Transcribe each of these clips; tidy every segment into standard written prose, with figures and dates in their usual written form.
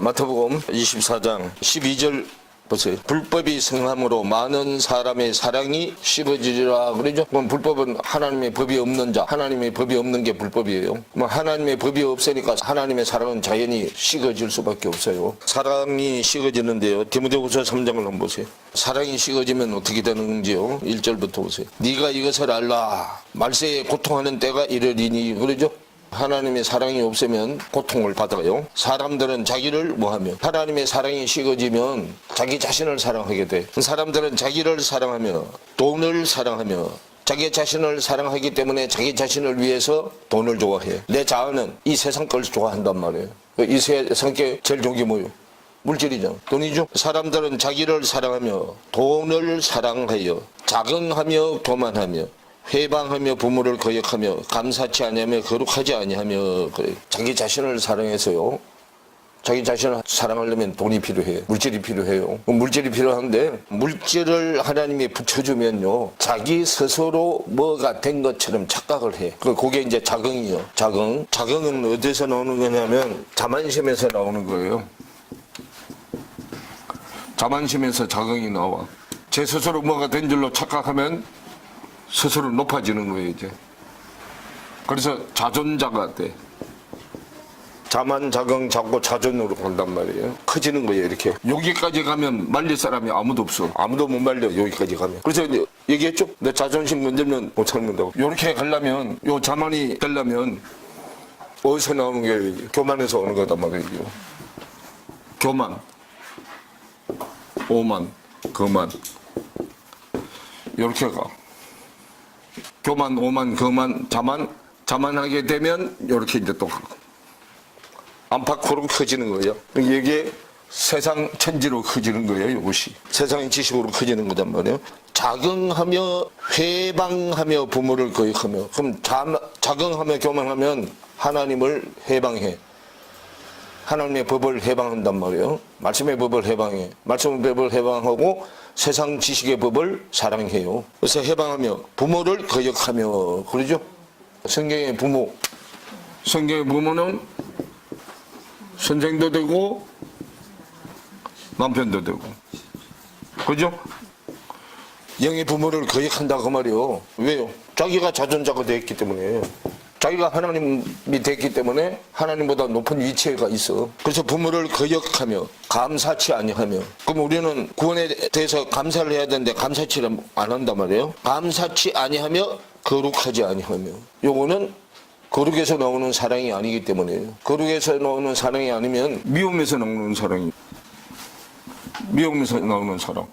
마태복음 24장 12절 보세요. 불법이 성함으로 많은 사람의 사랑이 식어지리라 그러죠. 그럼 불법은 하나님의 법이 없는 자, 하나님의 법이 없는 게 불법이에요. 뭐 하나님의 법이 없으니까 하나님의 사랑은 자연히 식어질 수밖에 없어요. 사랑이 식어지는데요. 디모데후서 3장을 한번 보세요. 사랑이 식어지면 어떻게 되는지요. 1절부터 보세요. 네가 이것을 알라. 말세에 고통하는 때가 이르리니 그러죠. 하나님의 사랑이 없으면 고통을 받아요. 사람들은 자기를 뭐하며 하나님의 사랑이 식어지면 자기 자신을 사랑하게 돼. 사람들은 자기를 사랑하며 돈을 사랑하며 자기 자신을 사랑하기 때문에 자기 자신을 위해서 돈을 좋아해. 내 자아는 이 세상 걸 좋아한단 말이에요. 이 세상에 제일 좋은 게 뭐예요? 물질이죠. 돈이죠. 사람들은 자기를 사랑하며 돈을 사랑하여 자긍하며 교만하며 회방하며 부모를 거역하며 감사치 아니하며 거룩하지 아니하며 그래. 자기 자신을 사랑해서요. 자기 자신을 사랑하려면 돈이 필요해. 물질이 필요해요. 물질이 필요한데 물질을 하나님이 붙여주면요. 자기 스스로 뭐가 된 것처럼 착각을 해. 그게 이제 자긍이요. 자긍. 자긍은 어디서 나오는 거냐면 자만심에서 나오는 거예요. 자만심에서 자긍이 나와. 제 스스로 뭐가 된 줄로 착각하면 스스로 높아지는 거예요, 이제. 그래서 자존자가 돼. 자만, 자긍, 자고 자존으로 간단 말이에요. 커지는 거예요, 이렇게. 여기까지 가면 말릴 사람이 아무도 없어. 아무도 못 말려, 여기까지 가면. 그래서 얘기했죠? 내 자존심 건들면 못 참는다고. 이렇게 가려면, 요 자만이 되려면, 어디서 나오는 게 교만에서 오는 거단 말이에요. 교만, 오만, 거만. 이렇게 가. 교만, 오만, 거만, 자만하게 되면 이렇게 이제 또 안팎으로 커지는 거예요. 이게 세상 천지로 커지는 거예요. 이것이 세상의 지식으로 커지는 거단 말이에요. 자긍하며 회방하며 부모를 거역하며. 그럼 자긍하며 교만하면 하나님을 해방해. 하나님의 법을 해방한단 말이에요. 말씀의 법을 해방해. 말씀의 법을 해방하고 세상 지식의 법을 사랑해요. 그래서 해방하며 부모를 거역하며 그러죠. 성경의 부모. 성경의 부모는 선생도 되고 남편도 되고 그죠? 영의 부모를 거역한다고 말이요. 왜요? 자기가 자존자가 되었기 때문에. 자기가 하나님이 됐기 때문에 하나님보다 높은 위치가 있어. 그래서 부모를 거역하며 감사치 아니하며. 그럼 우리는 구원에 대해서 감사를 해야 되는데 감사치를 안 한단 말이에요. 감사치 아니하며 거룩하지 아니하며. 요거는 거룩에서 나오는 사랑이 아니기 때문에요. 거룩에서 나오는 사랑이 아니면 미움에서 나오는 사랑이. 미움에서 나오는 사랑.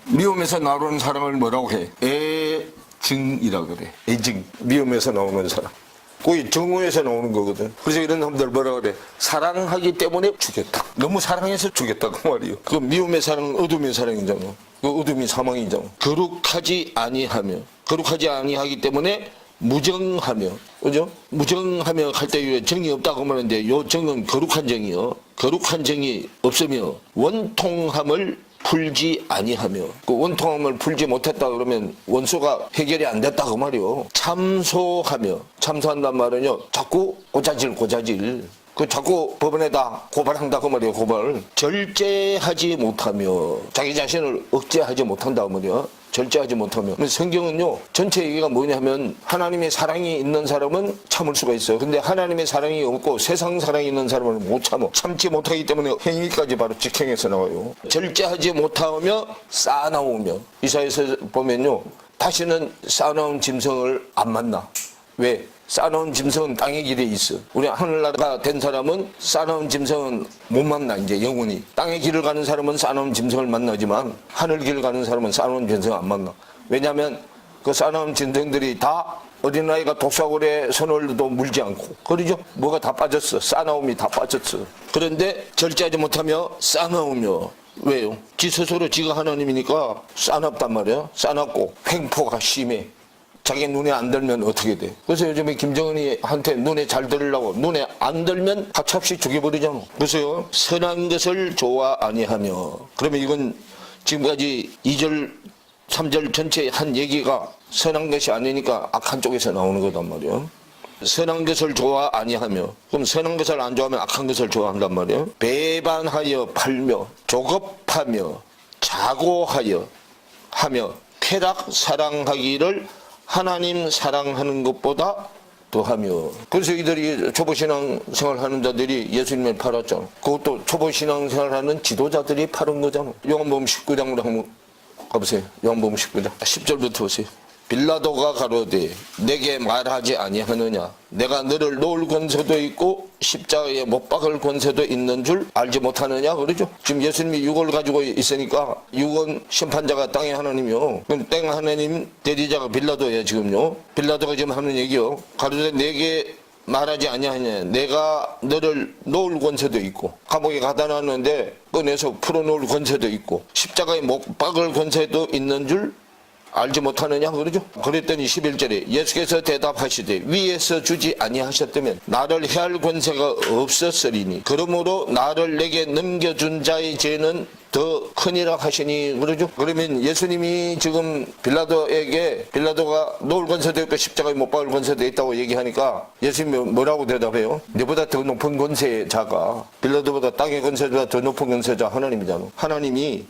미움에서 나오는 사랑을 뭐라고 해? 애증이라 그래. 애증. 미움에서 나오는 사랑. 거의 정오에서 나오는 거거든. 그래서 이런 사람들 뭐라 그래? 사랑하기 때문에 죽였다. 너무 사랑해서 죽였다고 말이요. 그 미움의 사랑은 어둠의 사랑이잖아. 그 어둠이 사망이잖아. 거룩하지 아니하며. 거룩하지 아니하기 때문에 무정하며. 그죠? 무정하며 할 때 정이 없다고 말하는데 요 정은 거룩한 정이요. 거룩한 정이 없으며 원통함을 풀지 아니하며. 그 원통함을 풀지 못했다 그러면 원수가 해결이 안 됐다고 말이요. 참소하며. 참소한단 말은요. 자꾸 고자질. 그 자꾸 법원에다 고발한다고 말이요. 고발. 절제하지 못하며. 자기 자신을 억제하지 못한다고 말이요. 절제하지 못하며. 성경은요. 전체 얘기가 뭐냐면 하나님의 사랑이 있는 사람은 참을 수가 있어요. 근데 하나님의 사랑이 없고 세상 사랑이 있는 사람은 못 참어. 참지 못하기 때문에 행위까지 바로 직행해서 나와요. 절제하지 못하며 쌓아나오며. 이사야서 보면요. 다시는 쌓아놓은 짐승을 안 만나. 왜? 쌓아놓은 짐승은 땅의 길에 있어. 우리 하늘나라가 된 사람은 쌓아놓은 짐승은 못 만나. 이제 영원히. 땅의 길을 가는 사람은 쌓아놓은 짐승을 만나지만 하늘 길을 가는 사람은 쌓아놓은 짐승을 안 만나. 왜냐하면 그 쌓아놓은 짐승들이 다 어린아이가 독사골에 손을도 물지 않고. 그러죠? 뭐가 다 빠졌어. 쌓아놓음이 다 빠졌어. 그런데 절제하지 못하며 쌓아놓으며. 왜요? 지 스스로 지가 하나님이니까 쌓아놨단 말이야. 쌓아놨고 횡포가 심해. 자기 눈에 안 들면 어떻게 돼? 그래서 요즘에 김정은이한테 눈에 잘 들으려고 눈에 안 들면 가차없이 죽여버리잖아. 그래서요. 선한 것을 좋아 아니하며. 그러면 이건 지금까지 2절 3절 전체 한 얘기가 선한 것이 아니니까 악한 쪽에서 나오는 거단 말이야. 선한 것을 좋아 아니하며, 그럼 선한 것을 안 좋아하면 악한 것을 좋아한단 말이에요. 배반하여 팔며 조급하며 자고하여 하며 쾌락 사랑하기를 하나님 사랑하는 것보다 더하며. 그래서 이들이 초보신앙 생활하는 자들이 예수님을 팔았잖아. 그것도 초보신앙 생활하는 지도자들이 팔은 거잖아. 요한복음 19장으로 한번 가보세요. 요한복음 19장 10절부터 보세요. 빌라도가 가로되 내게 말하지 아니하느냐, 내가 너를 놓을 권세도 있고 십자가에 못 박을 권세도 있는 줄 알지 못하느냐 그러죠. 지금 예수님이 육을 가지고 있으니까 육은 심판자가 땅의 하나님이요, 그럼 땅 하나님 대리자가 빌라도예요. 지금요 빌라도가 지금 하는 얘기요. 가로되 내게 말하지 아니하냐, 내가 너를 놓을 권세도 있고 감옥에 가다 놨는데 꺼내서 풀어놓을 권세도 있고 십자가에 못 박을 권세도 있는 줄 알지 못하느냐 그러죠. 그랬더니 11절에 예수께서 대답하시되 위에서 주지 아니하셨다면 나를 해할 권세가 없었으리니 그러므로 나를 내게 넘겨준 자의 죄는 더 크니라 하시니 그러죠. 그러면 예수님이 지금 빌라도가 놓을 권세도 있고 십자가에 못 박을 권세도 있다고 얘기하니까 예수님이 뭐라고 대답해요? 내보다 더 높은 권세자가, 빌라도보다 땅의 권세보다 더 높은 권세자 하나님이잖아. 하나님이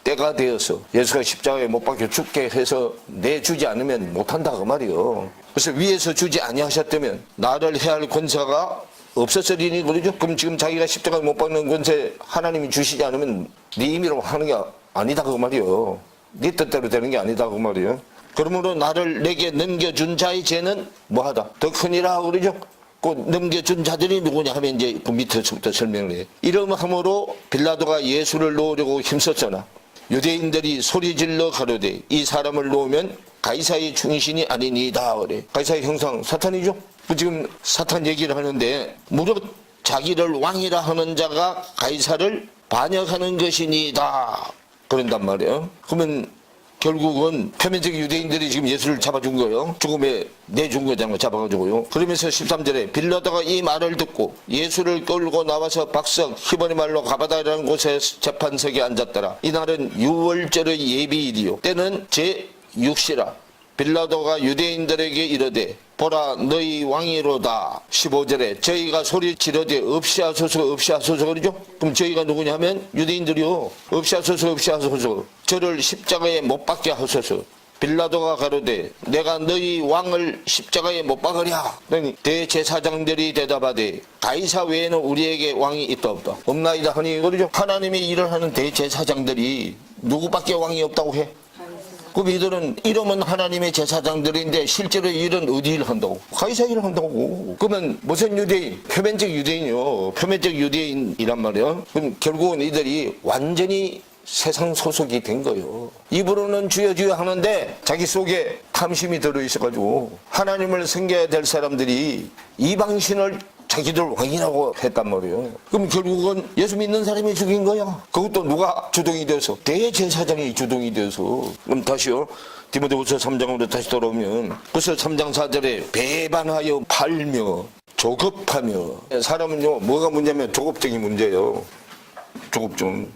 때가 되어서 예수가 십자가에 못 박혀 죽게 해서 내주지 않으면 못한다 그 말이요. 그래서 위에서 주지 아니하셨다면 나를 해할 권세가 없었으리니 그러죠. 그럼 지금 자기가 십자가에 못 박는 권세 하나님이 주시지 않으면 네 임의로 하는 게 아니다 그 말이요. 네 뜻대로 되는 게 아니다 그 말이요. 그러므로 나를 내게 넘겨준 자의 죄는 뭐하다 더 크니라 그러죠. 그 넘겨준 자들이 누구냐 하면 이제 그 밑에서부터 설명을 해. 이러므로 빌라도가 예수를 놓으려고 힘썼잖아. 유대인들이 소리질러 가로되 이 사람을 놓으면 가이사의 충신이 아니니이다 그래. 가이사의 형상 사탄이죠. 지금 사탄 얘기를 하는데 무릇 자기를 왕이라 하는 자가 가이사를 반역하는 것이니이다 그런단 말이에요. 그러면 결국은 표면적 유대인들이 지금 예수를 잡아준 거예요. 죽음에 내준 거잖아요. 잡아가지고요. 그러면서 13절에 빌라도가 이 말을 듣고 예수를 끌고 나와서 박석 히브리 말로 가바다라는 곳에 재판석에 앉았더라. 이날은 유월절의 예비일이요 때는 제6시라. 빌라도가 유대인들에게 이르되 보라 너희 왕이로다. 15절에 저희가 소리 지르되 없이 하소서 없이 하소서 그러죠. 그럼 저희가 누구냐면 유대인들이요. 없이 하소서 없이 하소서 저를 십자가에 못 박게 하소서. 빌라도가 가로되 내가 너희 왕을 십자가에 못 박으랴. 대제사장들이 대답하되 가이사 외에는 우리에게 왕이 있다 없다 없나이다 하니 그러죠. 하나님의 일을 하는 대제사장들이 누구밖에 왕이 없다고 해? 그럼 이들은 이름은 하나님의 제사장들인데 실제로 일은 어디 일을 한다고? 가이사 일을 한다고. 그러면 무슨 유대인? 표면적 유대인이요. 표면적 유대인이란 말이에요. 그럼 결국은 이들이 완전히 세상 소속이 된 거예요. 입으로는 주여 주여 하는데 자기 속에 탐심이 들어있어가지고 하나님을 섬겨야 될 사람들이 이방신을 자기들 왕이라고 했단 말이에요. 그럼 결국은 예수 믿는 사람이 죽인 거야. 그것도 누가 주동이 돼서? 대제사장이 주동이 돼서. 그럼 다시요. 디모데후서 3장으로 다시 돌아오면 그래서 3장 4절에 배반하여 팔며 조급하며. 사람은요 뭐가 문제냐면 조급증이 문제예요. 조급증.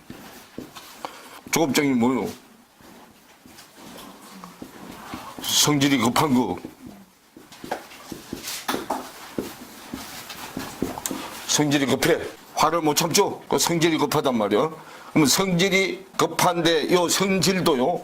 조급증이 뭐예요? 성질이 급한 거. 성질이 급해. 화를 못 참죠. 그 성질이 급하단 말이야. 그러면 성질이 급한데 요 성질도요.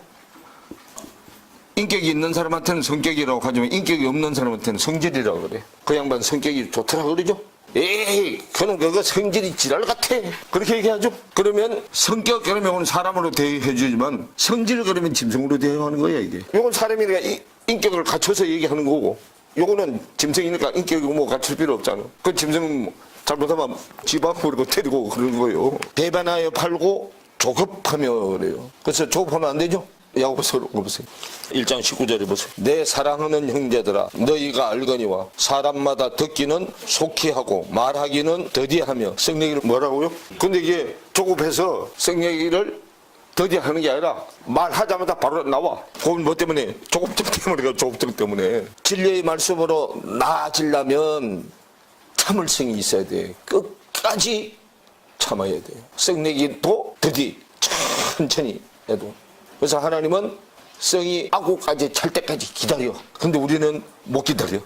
인격이 있는 사람한테는 성격이라고 하지만 인격이 없는 사람한테는 성질이라고 그래. 그 양반 성격이 좋더라 그러죠. 에이 그는 그거 성질이 지랄 같아 그렇게 얘기하죠. 그러면 성격 그러면 사람으로 대해해 주지만 성질 그러면 짐승으로 대해하는 거야 이게. 요건 사람이니까 인격을 갖춰서 얘기하는 거고 요거는 짐승이니까 인격이 뭐 갖출 필요 없잖아. 그 짐승은 잘못하면 집 앞으로 그러고 때리고 그러는 거예요. 배반하여 팔고 조급하며 그래요. 그래서 조급하면 안 되죠. 야고보서로 보세요. 1장 19절에 보세요. 내 사랑하는 형제들아 너희가 알거니와 사람마다 듣기는 속히 하고 말하기는 더디하며. 썩내기를 뭐라고요? 근데 이게 조급해서 썩내기를 더디하는 게 아니라 말하자마자 바로 나와. 그건 뭐 때문에? 조급증 때문에. 조급증 때문에. 진리의 말씀으로 나아지려면 참을성이 있어야 돼. 끝까지 참아야 돼. 썩내기도 더디 천천히 해도. 그래서 하나님은 성이 아구까지 찰 때까지 기다려. 근데 우리는 못 기다려.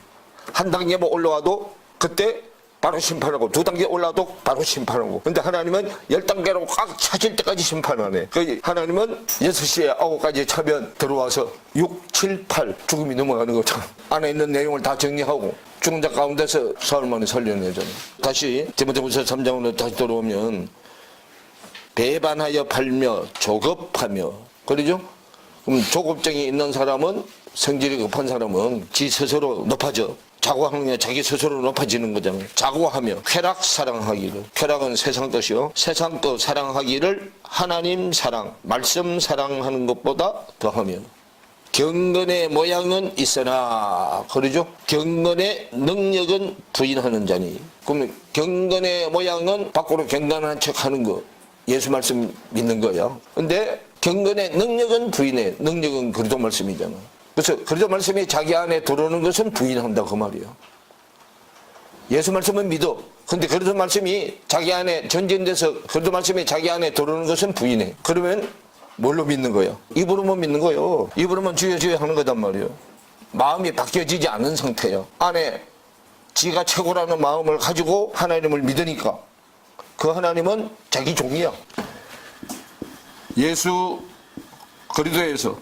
한 단계 뭐 올라와도 그때 바로 심판하고, 두 단계 올라와도 바로 심판하고. 근데 하나님은 10단계로 꽉 차질 때까지 심판하네. 하나님은 6시에 9까지 차면 들어와서 6, 7, 8 죽음이 넘어가는 것처럼 안에 있는 내용을 다 정리하고 죽은 자 가운데서 사흘 만에 살려내잖아요. 다시 디모데후서 3장으로 다시 돌아오면 배반하여 팔며 조급하며, 그러죠? 그럼 조급증이 있는 사람은, 성질이 급한 사람은 지 스스로 높아져. 자고하는 게 자기 스스로 높아지는 거잖아요. 자고하며 쾌락 사랑하기를. 쾌락은 세상 뜻이요. 세상 뜻 사랑하기를 하나님 사랑, 말씀 사랑하는 것보다 더하며. 경건의 모양은 있으나, 그러죠? 경건의 능력은 부인하는 자니. 그러면 경건의 모양은 밖으로 경건한 척 하는 거. 예수 말씀 믿는 거야. 근데 경건의 능력은 부인해. 능력은 그리스도 말씀이잖아. 그래서 그리스도 말씀이 자기 안에 들어오는 것은 부인한다 그 말이에요. 예수 말씀은 믿어. 근데 그리스도 말씀이 자기 안에 전진돼서 그리스도 말씀이 자기 안에 들어오는 것은 부인해. 그러면 뭘로 믿는 거야? 입으로만 믿는 거예요. 입으로만 주여 주여 하는 거단 말이에요. 마음이 바뀌어지지 않은 상태예요. 안에 지가 최고라는 마음을 가지고 하나님을 믿으니까 그 하나님은 자기 종이야. 예수 그리스도에서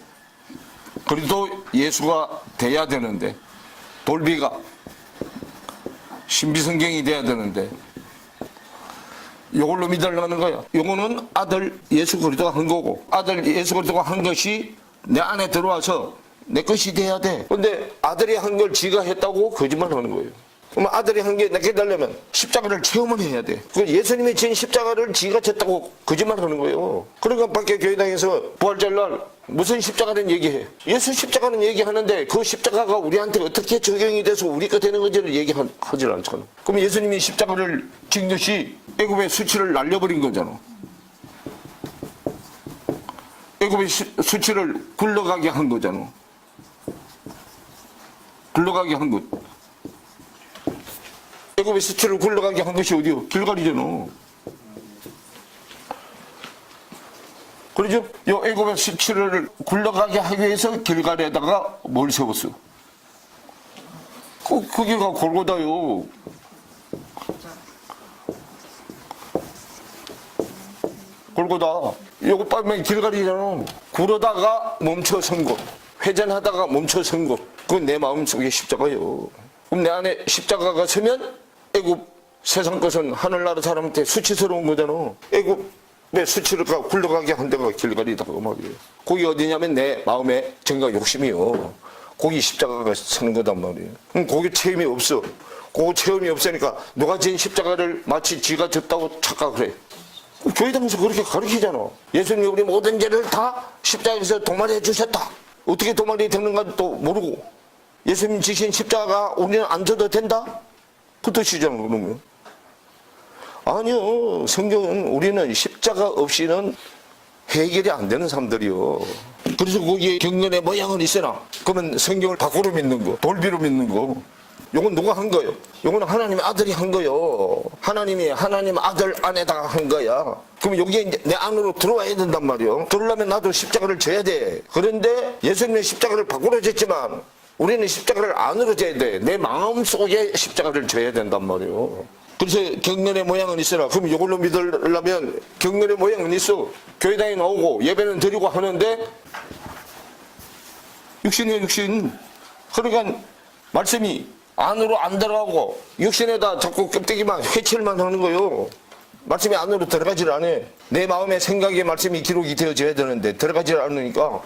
그리스도 예수가 돼야 되는데, 돌비가 신비성경이 돼야 되는데 이걸로 믿으려는 거야. 이거는 아들 예수 그리스도가 한 거고, 아들 예수 그리스도가 한 것이 내 안에 들어와서 내 것이 돼야 돼. 근데 아들이 한 걸 지가 했다고 거짓말 하는 거예요. 그럼 아들이 한 게 내게 되려면 십자가를 체험을 해야 돼. 예수님이 진 십자가를 지가 졌다고 거짓말 하는 거예요. 그러니까 밖에 교회당에서 부활절날 무슨 십자가는 얘기해. 예수 십자가는 얘기하는데 그 십자가가 우리한테 어떻게 적용이 돼서 우리 거 되는 건지를 얘기하질 않잖아. 그럼 예수님이 십자가를 진 것이 애굽의 수치를 날려버린 거잖아. 애굽의 수치를 굴러가게 한 거잖아. 굴러가게 한 것. 애굽의 수치를 굴러가게 한 것이 어디요? 길갈이잖아. 그러죠? 요 애굽의 수치를 굴러가게 하기 위해서 길갈에다가 뭘 세웠어? 거기가 골고다요. 골고다. 요거 빠면 길갈이잖아. 구르다가 멈춰 선 곳, 회전하다가 멈춰 선 곳. 그건 내 마음속에 십자가요. 그럼 내 안에 십자가가 서면 애굽 세상 것은 하늘나라 사람한테 수치스러운 거잖아. 애굽의 수치를 굴러가게 한 데가 길갈이다 그 말이에요. 거기 어디냐면 내 마음의 정과 욕심이요. 거기 십자가가 서는 거단 말이에요. 그럼 거기 체험이 없어. 그 체험이 없으니까 누가 진 십자가를 마치 지가 졌다고 착각을 해. 교회당에서 그렇게 가르치잖아. 예수님이 우리 모든 죄를 다 십자가에서 도말해 주셨다. 어떻게 도말이 되는가도 모르고 예수님 지신 십자가 우리는 안 져도 된다? 그 뜻이잖아. 그러면 아니요, 성경은 우리는 십자가 없이는 해결이 안 되는 사람들이요. 그래서 거기에 경건의 모양은 있으나, 그러면 성경을 밖으로 믿는 거, 돌비로 믿는 거, 요건 누가 한 거예요? 요거는 하나님의 아들이 한 거예요. 하나님이 하나님 아들 안에다가 한 거야. 그럼 여기에 이제 내 안으로 들어와야 된단 말이에요. 들어오려면 나도 십자가를 져야 돼. 그런데 예수님의 십자가를 밖으로 졌지만 우리는 십자가를 안으로 져야 돼. 내 마음속에 십자가를 져야 된단 말이에요. 그래서 경건의 모양은 있으나, 그럼 이걸로 믿으려면 경건의 모양은 있어. 교회당에 나오고 예배는 드리고 하는데 육신이에요, 육신. 그러니까 말씀이 안으로 안 들어가고 육신에다 자꾸 껍데기만 회칠만 하는 거예요. 말씀이 안으로 들어가질 않아. 내 마음의 생각의 말씀이 기록이 되어져야 되는데 들어가질 않으니까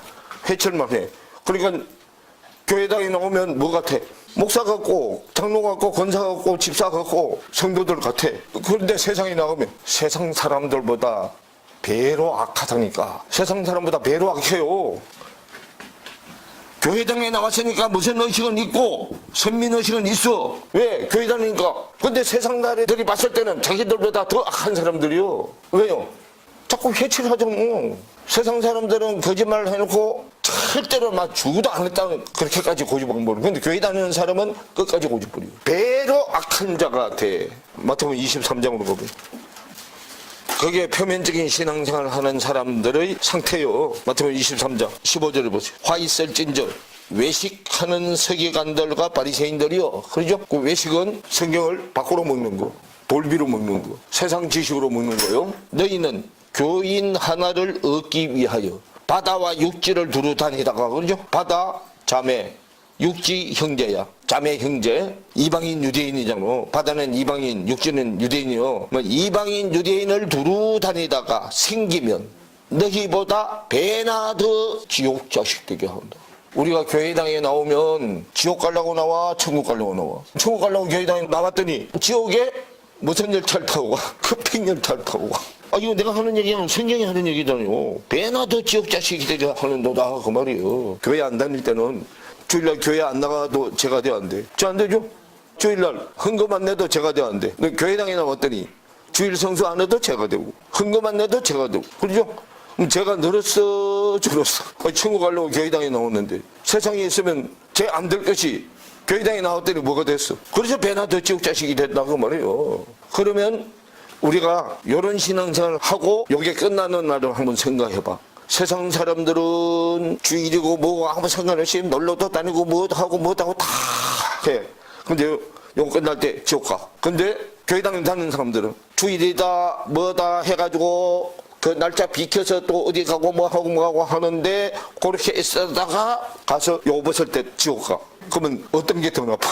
회칠만 해. 그러니까 교회당에 나오면 뭐 같아? 목사 같고 장로 같고 권사 같고 집사 같고 성도들 같아. 그런데 세상에 나오면 세상 사람들보다 배로 악하다니까. 세상 사람보다 배로 악해요. 교회당에 나왔으니까 무슨 의식은 있고 선민의식은 있어. 왜? 교회 다니니까. 근데 세상 나라들이 봤을 때는 자기들보다 더 악한 사람들이요. 왜요? 자꾸 회칠하죠 뭐. 세상 사람들은 거짓말 해놓고 절대로 막 죽어도 안 했다는 그렇게까지 고집하는 거예요. 근데 교회 다니는 사람은 끝까지 고집부리고 배로 악한 자가 돼. 마태복음 23장으로 보면 거기에 표면적인 신앙생활을 하는 사람들의 상태요. 마태복음 23장 15절을 보세요. 화 있을진저 외식하는 서기관들과 바리새인들이요. 그러죠? 그 외식은 성경을 밖으로 먹는 거, 돌비로 먹는 거, 세상 지식으로 먹는 거요. 너희는 교인 하나를 얻기 위하여 바다와 육지를 두루 다니다가, 그러죠? 바다, 자매, 육지 형제야. 자매 형제, 이방인 유대인이잖아. 바다는 이방인, 육지는 유대인이요. 뭐 이방인 유대인을 두루 다니다가 생기면 너희보다 배나 더 지옥 자식 되게 한다. 우리가 교회당에 나오면 지옥 가려고 나와, 천국 가려고 나와. 천국 가려고 교회당에 나왔더니 지옥에 무슨 열차를 타고 가? 급행 열차를 타고 가. 아, 이거 내가 하는 얘기는 성경이 하는 얘기잖아요. 배나 더 지옥 자식이 되게 하는 너다, 그 말이에요. 교회 안 다닐 때는 주일날 교회 안 나가도 제가 돼야 안 돼. 저 안 되죠? 주일날 헌금 안 내도 제가 돼야 안 돼. 교회당에 나왔더니 주일 성수 안 해도 제가 되고, 헌금 안 내도 제가 되고. 그러죠? 그럼 제가 늘었어, 줄었어? 천국 가려고 교회당에 나왔는데 세상에 있으면 제 안 될 것이 교회당에 나왔더니 뭐가 됐어? 그래서 배나 더 지옥 자식이 됐다고 말이에요. 그러면 우리가 이런 신앙생활을 하고 이게 끝나는 날을 한번 생각해봐. 세상 사람들은 주일이고 뭐 아무 상관없이 놀러도 다니고 뭐도 하고 다 해. 근데 이거 끝날 때 지옥 가. 근데 교회당에 다니는 사람들은 주일이다 뭐다 해가지고 그 날짜 비켜서 또 어디 가고 뭐 하고 하는데 그렇게 있다가 가서 요 벗을 때 지옥 가. 그러면 어떤 게 더 나빠?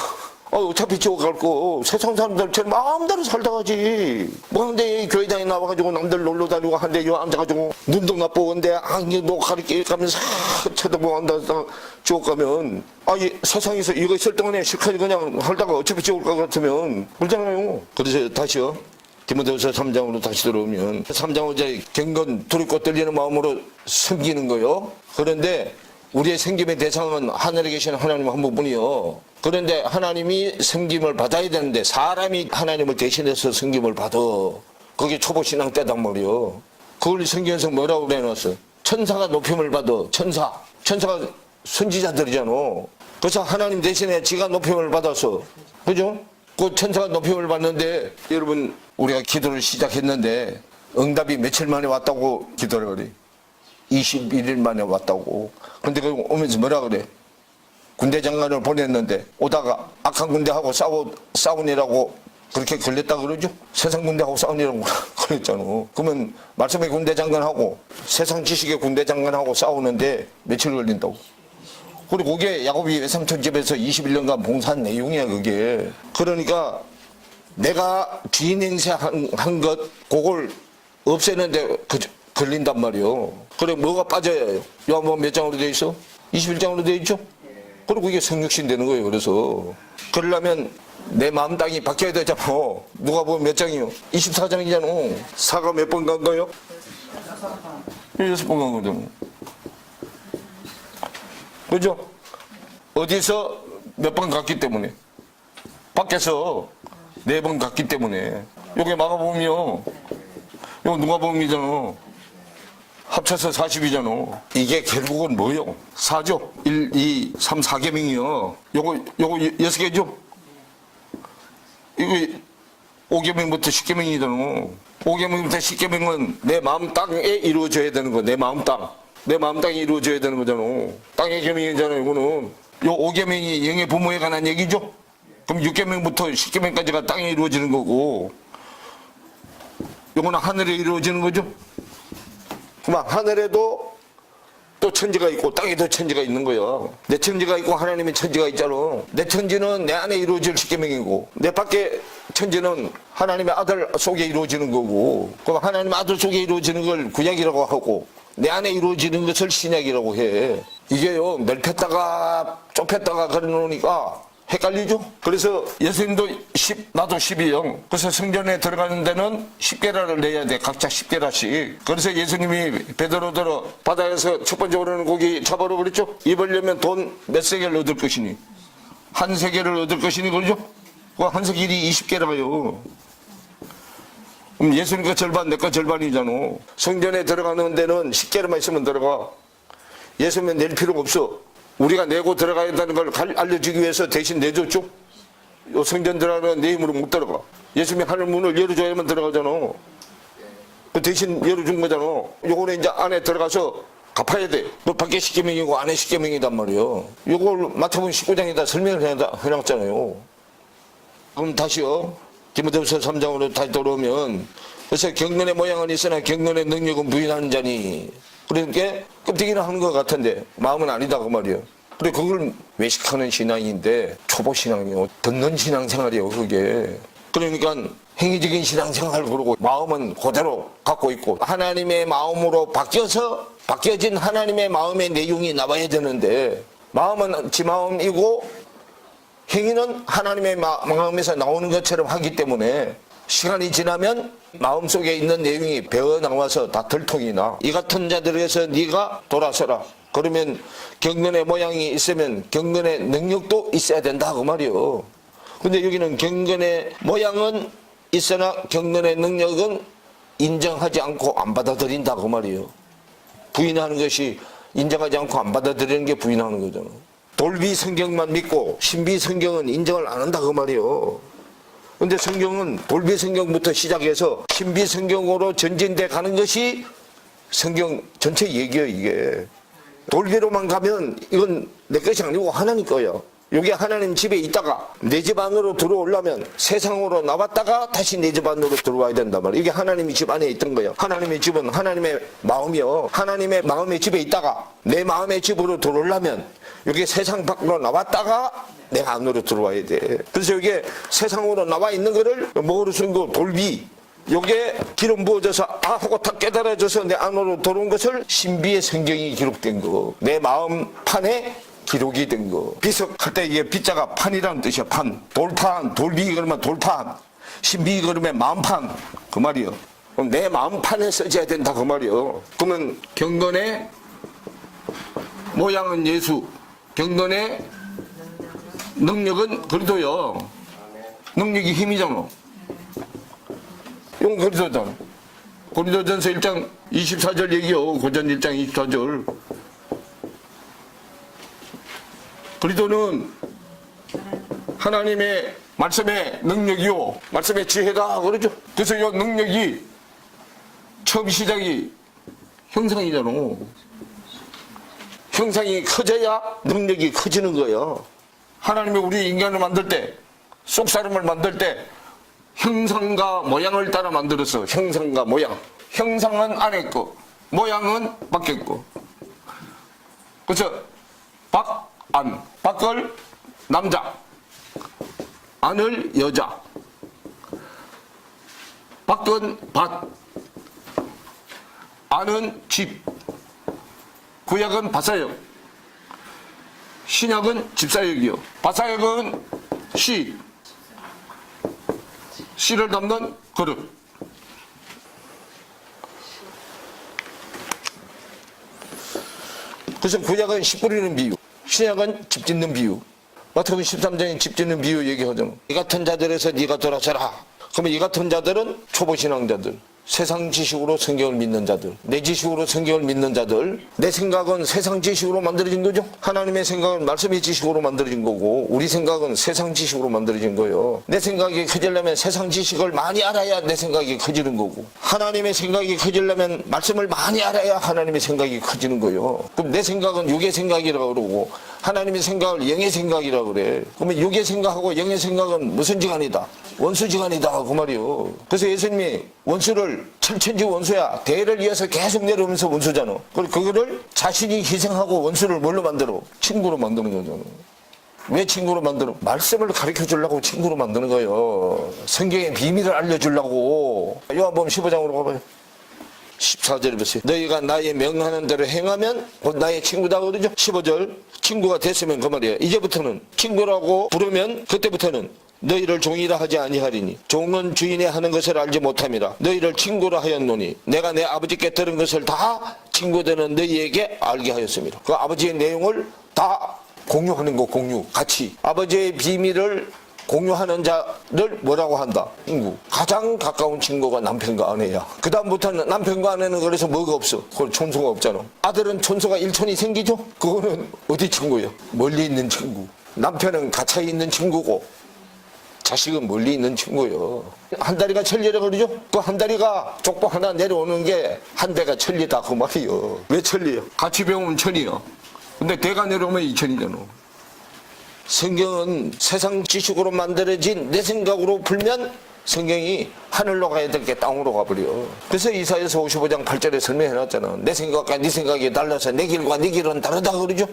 어차피 지옥 갈 거 세상 사람들처럼 마음대로 살다 가지. 뭐 근데 교회당에 나와가지고 남들 놀러 다니고 한데 요 앉아가지고 눈도 나쁘는데 너 가르쳐 가면서 쳐다보고 한다 지옥 가면 이 세상에서 이거 있을 동안에 실컷 그냥 하다가 어차피 지옥 갈 것 같으면 그러잖아요. 그래서 다시요. 디모데후서 3장으로 다시 들어오면 3장은 이제 경건 두렵고 떨리는 마음으로 섬기는 거요. 그런데 우리의 섬김의 대상은 하늘에 계신 하나님 한 분뿐이요. 그런데 하나님이 섬김을 받아야 되는데 사람이 하나님을 대신해서 섬김을 받아. 그게 초보신앙 때단 말이요. 그걸 성경에서 뭐라고 그래놨어? 천사가 높임을 받아. 천사가 선지자들이잖아. 그래서 하나님 대신에 지가 높임을 받아서, 그죠? 그 천사가 높임을 받는데 여러분 우리가 기도를 시작했는데 응답이 며칠 만에 왔다고 기도를 그래. 21일 만에 왔다고. 근데 그 오면서 뭐라 그래? 군대 장관을 보냈는데 오다가 악한 군대하고 싸우니라고 그렇게 걸렸다 그러죠? 세상 군대하고 싸우니라고 그랬잖아. 그러면 말씀의 군대 장관하고 세상 지식의 군대 장관하고 싸우는데 며칠 걸린다고. 그리고 그게 야곱이 외삼촌 집에서 21년간 봉사한 내용이야 그게. 그러니까 내가 주인 행세한 것 그걸 없애는데 걸린단 말이요. 그래 뭐가 빠져야 해요? 요한복음 몇 장으로 돼 있어? 21장으로 돼 있죠? 그리고 이게 성육신 되는 거예요. 그래서 그러려면 내 마음 땅이 바뀌어야 되잖아. 누가 보면 몇 장이요? 24장이잖아. 사가 몇 번 간 거요? 6번 간 거잖아. 그죠? 어디서 몇 번 갔기 때문에, 밖에서 4번 갔기 때문에. 요게 마가복음이요. 요거 누가복음이잖아. 합쳐서 40이잖아. 이게 결국은 뭐요? 4죠. 1, 2, 3, 4계명이요. 요거 6개죠? 이거 5계명부터 10계명이잖아. 5계명부터 10계명은 내 마음 땅에 이루어져야 되는 거. 내 마음 땅. 내 마음 땅이 이루어져야 되는 거잖아. 땅의 계명이잖아요. 이거는. 요 5계명이 영의 부모에 관한 얘기죠? 그럼 6계명부터 10계명까지가 땅에 이루어지는 거고, 요거는 하늘에 이루어지는 거죠? 그럼 하늘에도 또 천지가 있고 땅에도 천지가 있는 거야. 내 천지가 있고 하나님의 천지가 있잖아. 내 천지는 내 안에 이루어질 10계명이고 내 밖에 천지는 하나님의 아들 속에 이루어지는 거고, 그럼 하나님의 아들 속에 이루어지는 걸 구약이라고 하고 내 안에 이루어지는 것을 신약이라고 해. 이게요 넓혔다가 좁혔다가 그러놓으니까 헷갈리죠? 그래서 예수님도 10, 나도 10이요. 그래서 성전에 들어가는 데는 10계라를 내야 돼. 각자 10계라씩. 그래서 예수님이 베드로더러 바다에서 첫 번째 오르는 고기 잡으러 그랬죠? 입으려면 돈 몇 세겔을 얻을 것이니? 한 세겔을 얻을 것이니 그러죠? 그 한 세겔이 20계라요. 그럼 예수님 거 절반, 내 거 절반이잖아. 성전에 들어가는 데는 10계라만 있으면 들어가. 예수님은 낼 필요가 없어. 우리가 내고 들어가야 한다는 걸 알려주기 위해서 대신 내줬죠? 요 성전 들어가는 내 힘으로 못 들어가. 예수님이 하늘 문을 열어줘야만 들어가잖아. 그 대신 열어준 거잖아. 요거는 이제 안에 들어가서 갚아야 돼. 뭐 밖에 10계명이고 안에 10계명이단 말이에요. 이걸 마태복음 19장에다 설명을 해놨잖아요. 그럼 다시요. 디모데후서 3장으로 다시 돌아오면 그래서 경건의 모양은 있으나 경건의 능력은 부인하는 자니. 그러니까 껍데기는 하는 것 같은데 마음은 아니다 그 말이에요. 그래 그걸 외식하는 신앙인데 초보 신앙이요. 듣는 신앙생활이에요 그게. 그러니까 행위적인 신앙생활을 그러고 마음은 그대로 갖고 있고 하나님의 마음으로 바뀌어진 하나님의 마음의 내용이 나와야 되는데 마음은 지 마음이고 행위는 하나님의 마음에서 나오는 것처럼 하기 때문에 시간이 지나면 마음속에 있는 내용이 배어나와서 다 들통이 나. 이 같은 자들에서 네가 돌아서라. 그러면 경건의 모양이 있으면 경건의 능력도 있어야 된다 그 말이요. 근데 여기는 경건의 모양은 있으나 경건의 능력은 인정하지 않고 안 받아들인다 그 말이에요. 부인하는 것이 인정하지 않고 안 받아들이는 게 부인하는 거잖아. 돌비 성경만 믿고 신비 성경은 인정을 안 한다 그 말이에요. 근데 성경은 돌비 성경부터 시작해서 신비 성경으로 전진돼 가는 것이 성경 전체 얘기예요 이게. 돌비로만 가면 이건 내 것이 아니고 하나님 거예요. 여기 하나님 집에 있다가 내 집 안으로 들어오려면 세상으로 나왔다가 다시 내 집 안으로 들어와야 된단 말이에요. 이게 하나님의 집 안에 있던 거예요. 하나님의 집은 하나님의 마음이요. 하나님의 마음의 집에 있다가 내 마음의 집으로 들어오려면 여기 세상 밖으로 나왔다가 내가 안으로 들어와야 돼. 그래서 여기 세상으로 나와 있는 거를 뭐로 쓴 거 돌비. 요게 기름 부어져서 하고 다 깨달아져서 내 안으로 들어온 것을 신비의 성경이 기록된 거. 내 마음 판에 기록이 된 거. 비석할 때 이게 비자가 판이라는 뜻이야. 판. 돌판. 돌비 그러면 돌판. 신비 그러면 마음판. 그 말이요. 그럼 내 마음판에 써져야 된다 그 말이요. 그러면 경건의 모양은 예수. 경건의 능력은 그리도요. 능력이 힘이잖아. 이건 그리도잖아. 고린도전서 1장 24절 얘기요. 고전 1장 24절. 그리도는 하나님의 말씀의 능력이요. 말씀의 지혜다. 그러죠. 그래서 이 능력이 처음 시작이 형상이잖아. 형상이 커져야 능력이 커지는 거예요. 하나님이 우리 인간을 만들 때, 쏙사람을 만들 때 형상과 모양을 따라 만들었어. 형상과 모양. 형상은 안에 있고 모양은 밖에 있고. 그래서 안, 밖을 남자, 안을 여자. 밖은 밭, 안은 집. 구약은 밭사역, 신약은 집사역이요. 밭사역은 씨를 담는 그릇. 그래서 구약은 씨 뿌리는 비유, 신약은 집 짓는 비유. 마태복음 13장에 집 짓는 비유 얘기하잖아. 이 같은 자들에서 네가 돌아서라. 그러면 이 같은 자들은 초보신앙자들, 세상 지식으로 성경을 믿는 자들, 내 지식으로 성경을 믿는 자들. 내 생각은 세상 지식으로 만들어진 거죠. 하나님의 생각은 말씀의 지식으로 만들어진 거고 우리 생각은 세상 지식으로 만들어진 거예요. 내 생각이 커지려면 세상 지식을 많이 알아야 내 생각이 커지는 거고 하나님의 생각이 커지려면 말씀을 많이 알아야 하나님의 생각이 커지는 거예요. 그럼 내 생각은 육의 생각이라고 그러고 하나님의 생각을 영의 생각이라고 그래. 그러면 육의 생각하고 영의 생각은 무슨 지간이다? 원수지간이다 그 말이요. 그래서 예수님이 원수를 천천지 원수야. 대를 이어서 계속 내려오면서 원수잖아. 그거를 자신이 희생하고 원수를 뭘로 만들어? 친구로 만드는 거잖아. 왜 친구로 만드는? 말씀을 가르쳐 주려고 친구로 만드는 거예요. 성경의 비밀을 알려주려고. 요한복음 15장으로 가봐요. 14절에 보세요. 너희가 나의 명하는 대로 행하면 곧 나의 친구다 그러죠. 15절 친구가 됐으면 그 말이에요. 이제부터는 친구라고 부르면 그때부터는 너희를 종이라 하지 아니하리니 종은 주인의 하는 것을 알지 못함이라. 너희를 친구라 하였노니 내가 내 아버지께 들은 것을 다 친구되는 너희에게 알게 하였습니다. 그 아버지의 내용을 다 공유하는 거. 공유 같이 아버지의 비밀을 공유하는 자를 뭐라고 한다? 친구. 가장 가까운 친구가 남편과 아내야. 그 다음부터는 남편과 아내는 그래서 뭐가 없어? 그걸 촌소가 없잖아. 아들은 촌소가 일촌이 생기죠? 그거는 어디 친구예요? 멀리 있는 친구. 남편은 가차에 있는 친구고 자식은 멀리 있는 친구요. 한 다리가 천리라 그러죠? 그 한 다리가 족보 하나 내려오는 게 한 대가 천리다 그 말이요. 왜 천리요? 같이 배우면 천이요. 근데 대가 내려오면 이천이잖아. 성경은 세상 지식으로 만들어진 내 생각으로 풀면 성경이 하늘로 가야 될 게 땅으로 가버려. 그래서 이사야서 55장 8절에 설명해놨잖아. 내 생각과 네 생각이 달라서 내 길과 네 길은 다르다 그러죠?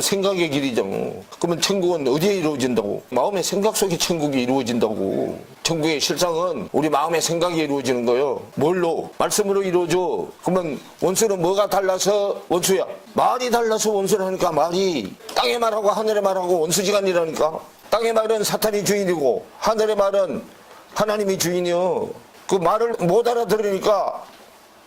생각의 길이잖아. 그러면 천국은 어디에 이루어진다고? 마음의 생각 속에 천국이 이루어진다고. 천국의 실상은 우리 마음의 생각이 이루어지는 거예요. 뭘로? 말씀으로 이루어져. 그러면 원수는 뭐가 달라서 원수야? 말이 달라서 원수라니까. 말이 땅의 말하고 하늘의 말하고 원수지간이라니까. 땅의 말은 사탄이 주인이고 하늘의 말은 하나님이 주인이요. 그 말을 못 알아들으니까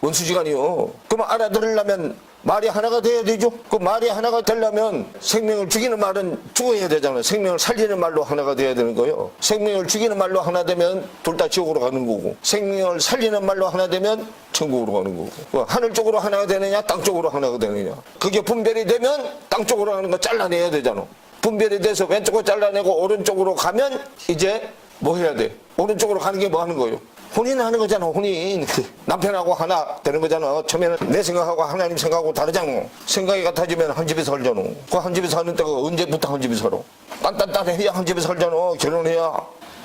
원수지간이요. 그럼 알아들으려면 말이 하나가 돼야 되죠. 그 말이 하나가 되려면 생명을 죽이는 말은 죽어야 되잖아요. 생명을 살리는 말로 하나가 돼야 되는 거예요. 생명을 죽이는 말로 하나 되면 둘 다 지옥으로 가는 거고, 생명을 살리는 말로 하나 되면 천국으로 가는 거고. 하늘 쪽으로 하나가 되느냐 땅 쪽으로 하나가 되느냐. 그게 분별이 되면 땅 쪽으로 가는 거 잘라내야 되잖아. 분별이 돼서 왼쪽으로 잘라내고 오른쪽으로 가면 이제 뭐 해야 돼? 오른쪽으로 가는 게 뭐 하는 거예요? 혼인하는 거잖아. 혼인. 남편하고 하나 되는 거잖아. 처음에는 내 생각하고 하나님 생각하고 다르잖아. 생각이 같아지면 한 집에 살잖아. 그 한 집에 사는 때가 언제부터 한 집에 살아? 딴딴딴해야 한 집에 살잖아. 결혼해야.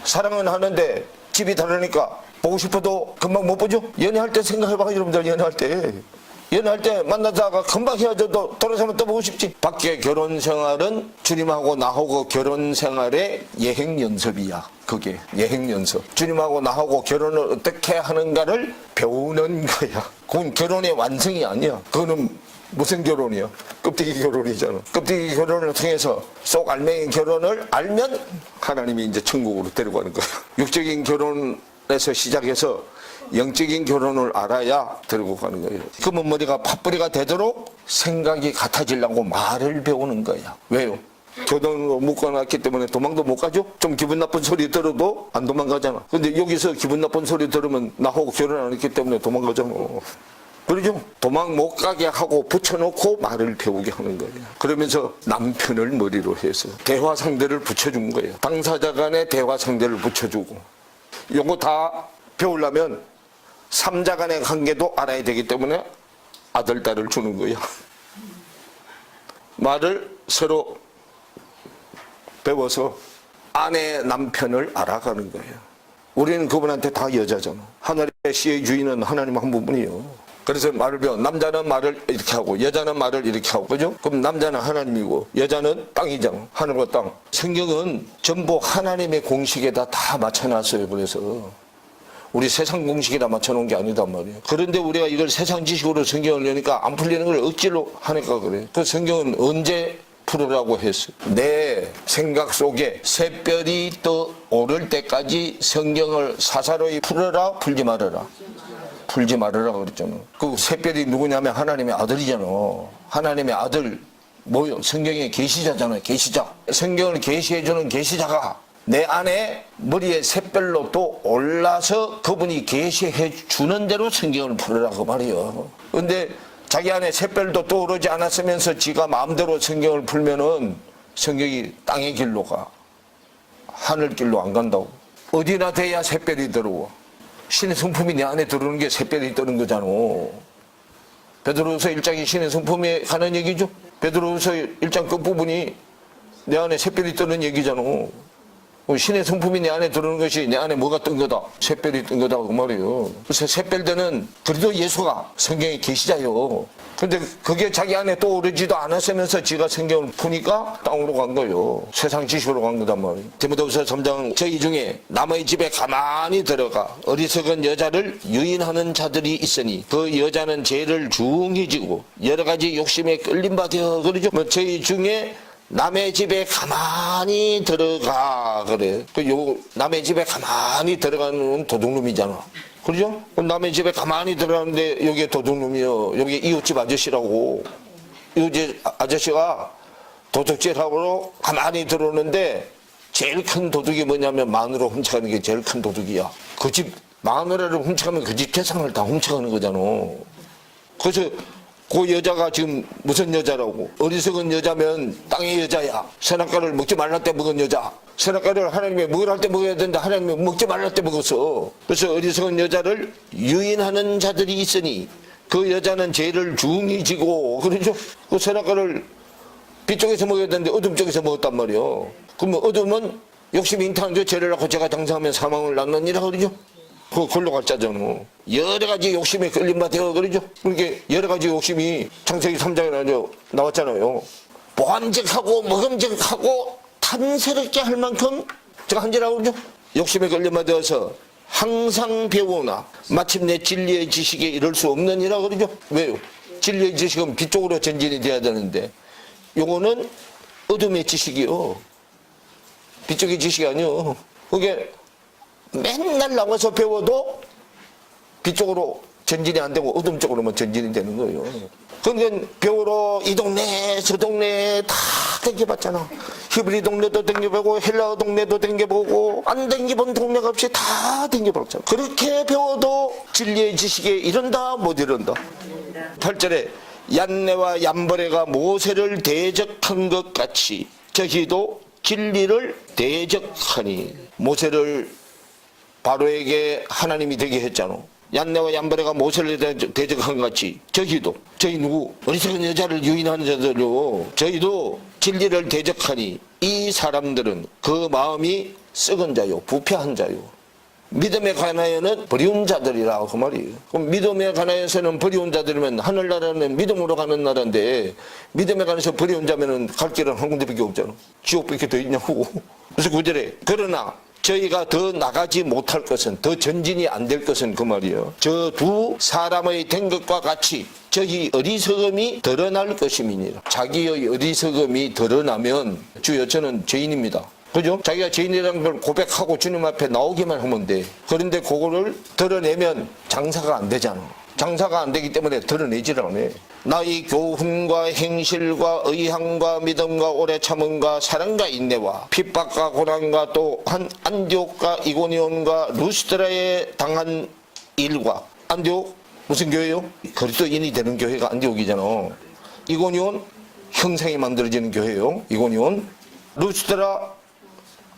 사랑은 하는데 집이 다르니까 보고 싶어도 금방 못 보죠? 연애할 때 생각해봐. 여러분들 연애할 때. 연애할 때 만나다가 금방 헤어져도 돌아서면 또 보고 싶지. 밖에 결혼 생활은 주님하고 나하고 결혼 생활의 예행 연습이야. 그게 예행 연습. 주님하고 나하고 결혼을 어떻게 하는가를 배우는 거야. 그건 결혼의 완성이 아니야. 그거는 무슨 결혼이야? 껍데기 결혼이잖아. 껍데기 결혼을 통해서 속 알맹이 결혼을 알면 하나님이 이제 천국으로 데려가는 거야. 육적인 결혼에서 시작해서 영적인 결혼을 알아야 데리고 가는 거예요. 그러면 머리가 팥뿌리가 되도록 생각이 같아지려고 말을 배우는 거야. 왜요? 교동으로 묶어놨기 때문에 도망도 못 가죠? 좀 기분 나쁜 소리 들어도 안 도망가잖아. 근데 여기서 기분 나쁜 소리 들으면 나하고 결혼 안 했기 때문에 도망가잖아. 그러죠? 도망 못 가게 하고 붙여놓고 말을 배우게 하는 거예요. 그러면서 남편을 머리로 해서 대화 상대를 붙여준 거예요. 당사자 간의 대화 상대를 붙여주고. 요거 다 배우려면 삼자 간의 관계도 알아야 되기 때문에 아들, 딸을 주는 거야. 말을 서로 배워서 아내, 남편을 알아가는 거예요. 우리는 그분한테 다 여자잖아. 하늘의 시의 주인은 하나님 한 분뿐이에요. 그래서 말을 배워. 남자는 말을 이렇게 하고 여자는 말을 이렇게 하고, 그죠? 그럼 남자는 하나님이고 여자는 땅이잖아. 하늘과 땅. 성경은 전부 하나님의 공식에다 다 맞춰놨어요. 그래서 우리 세상 공식에다 맞춰놓은 게 아니단 말이에요. 그런데 우리가 이걸 세상 지식으로 성경을 여니까 안 풀리는 걸 억지로 하니까 그래. 그 성경은 언제 풀으라고 했어요? 내 생각 속에 샛별이 떠오를 때까지 성경을 사사로이 풀어라, 풀지 말아라. 풀지 말아라 그랬잖아. 그 샛별이 누구냐면 하나님의 아들이잖아. 하나님의 아들 뭐요? 성경의 계시자잖아요. 계시자. 성경을 계시해주는 계시자가 내 안에 머리에 샛별로 또 올라서 그분이 계시해 주는 대로 성경을 풀으라고 말이요. 근데 자기 안에 샛별도 떠오르지 않았으면서 지가 마음대로 성경을 풀면은 성경이 땅의 길로 가. 하늘길로 안 간다고. 어디나 돼야 샛별이 들어와. 신의 성품이 내 안에 들어오는 게 샛별이 뜨는 거잖아. 베드로후서 1장이 신의 성품에 가는 얘기죠. 베드로후서 1장 끝부분이 내 안에 샛별이 뜨는 얘기잖아. 신의 성품이 내 안에 들어오는 것이 내 안에 뭐가 뜬 거다? 샛별이 뜬 거다 그 말이에요. 그래서 샛별되는 그래도 예수가 성경의 계시자요. 근데 그게 자기 안에 떠오르지도 않았으면서 지가 성경을 푸니까 땅으로 간 거예요. 세상 지식으로 간 거단 말이에요. 디모데후서 3장 저희 중에 남의 집에 가만히 들어가 어리석은 여자를 유인하는 자들이 있으니 그 여자는 죄를 중히 지고 여러 가지 욕심에 끌림 받아. 그러죠. 뭐 저희 중에 남의 집에 가만히 들어가 그래. 요 남의 집에 가만히 들어가는 도둑놈이잖아. 그렇죠? 남의 집에 가만히 들어가는데 여기에 도둑놈이요. 여기 이웃집 아저씨라고. 이웃집 아저씨가 도둑질하고 가만히 들어오는데 제일 큰 도둑이 뭐냐면 마누라 훔쳐가는 게 제일 큰 도둑이야. 그 집 마누라를 훔쳐가면 그 집 재산을 다 훔쳐가는 거잖아. 그래서 그 여자가 지금 무슨 여자라고? 어리석은 여자면 땅의 여자야. 선악과를 먹지 말라 때 먹은 여자. 선악과를 하나님이 먹으라 할 때 먹어야 되는데 하나님이 먹지 말라 할 때 먹었어. 그래서 어리석은 여자를 유인하는 자들이 있으니 그 여자는 죄를 중히 지고, 그러죠? 그 선악과를 빛 쪽에서 먹어야 되는데 어둠 쪽에서 먹었단 말이에요. 그러면 어둠은 욕심이 인탕하죠. 죄를 낳고 죄가 장사하면 사망을 낳느니라 그러죠. 그거 걸로 갈 자잖아. 여러 가지 욕심에 끌린 바 되어 그러죠. 그러니까 여러 가지 욕심이 창세기 3장에 나왔잖아요. 보암직하고 먹음직하고 탐스럽게 할 만큼 제가 한지라고 그러죠. 욕심에 끌린 바 되어서 항상 배우나 마침내 진리의 지식에 이를 수 없느니라 그러죠. 왜요? 진리의 지식은 빛 쪽으로 전진이 돼야 되는데 요거는 어둠의 지식이요. 빛 쪽의 지식이 아니요. 그게 맨날 나와서 배워도 빛 쪽으로 전진이 안 되고 어둠 쪽으로만 전진이 되는 거예요. 그러니까 배우러 이 동네 저 동네 다 댕겨봤잖아. 히브리 동네도 댕겨보고 헬라어 동네도 댕겨보고 안 댕겨본 동네가 없이 다 댕겨봤잖아. 그렇게 배워도 진리의 지식에 이른다 못 이른다. 8절에 얀네와 얀버레가 모세를 대적한 것 같이 저희도 진리를 대적하니. 모세를 바로에게 하나님이 되게 했잖아. 얀네와 얀버레가 모세를 대적한 것 같이 저희도, 저희 누구? 어리석은 여자를 유인하는 자들요. 저희도 진리를 대적하니 이 사람들은 그 마음이 썩은 자요, 부패한 자요. 믿음에 관하여는 버리운 자들이라 그 말이에요. 그럼 믿음에 관하여서는 버리운 자들이면 하늘나라는 믿음으로 가는 나라인데 믿음에 관해서 버리운 자면은 갈 길은 한 군데밖에 없잖아. 지옥밖에 더 있냐고. 그래서 9절에 그러나 저희가 더 나가지 못할 것은, 더 전진이 안 될 것은 그 말이에요. 저 두 사람의 된 것과 같이 저희 어리석음이 드러날 것임이니라. 자기의 어리석음이 드러나면 주여 저는 죄인입니다. 그죠? 자기가 죄인이라는 걸 고백하고 주님 앞에 나오기만 하면 돼. 그런데 그거를 드러내면 장사가 안 되잖아. 장사가 안 되기 때문에 드러내질 않아. 나의 교훈과 행실과 의향과 믿음과 오래 참음과 사랑과 인내와 핍박과 고난과 또한 안디옥과 이고니온과 루스드라에 당한 일과. 안디옥 무슨 교회요? 그리스도인이 되는 교회가 안디옥이잖아. 이고니온 형상이 만들어지는 교회요. 이고니온. 루스드라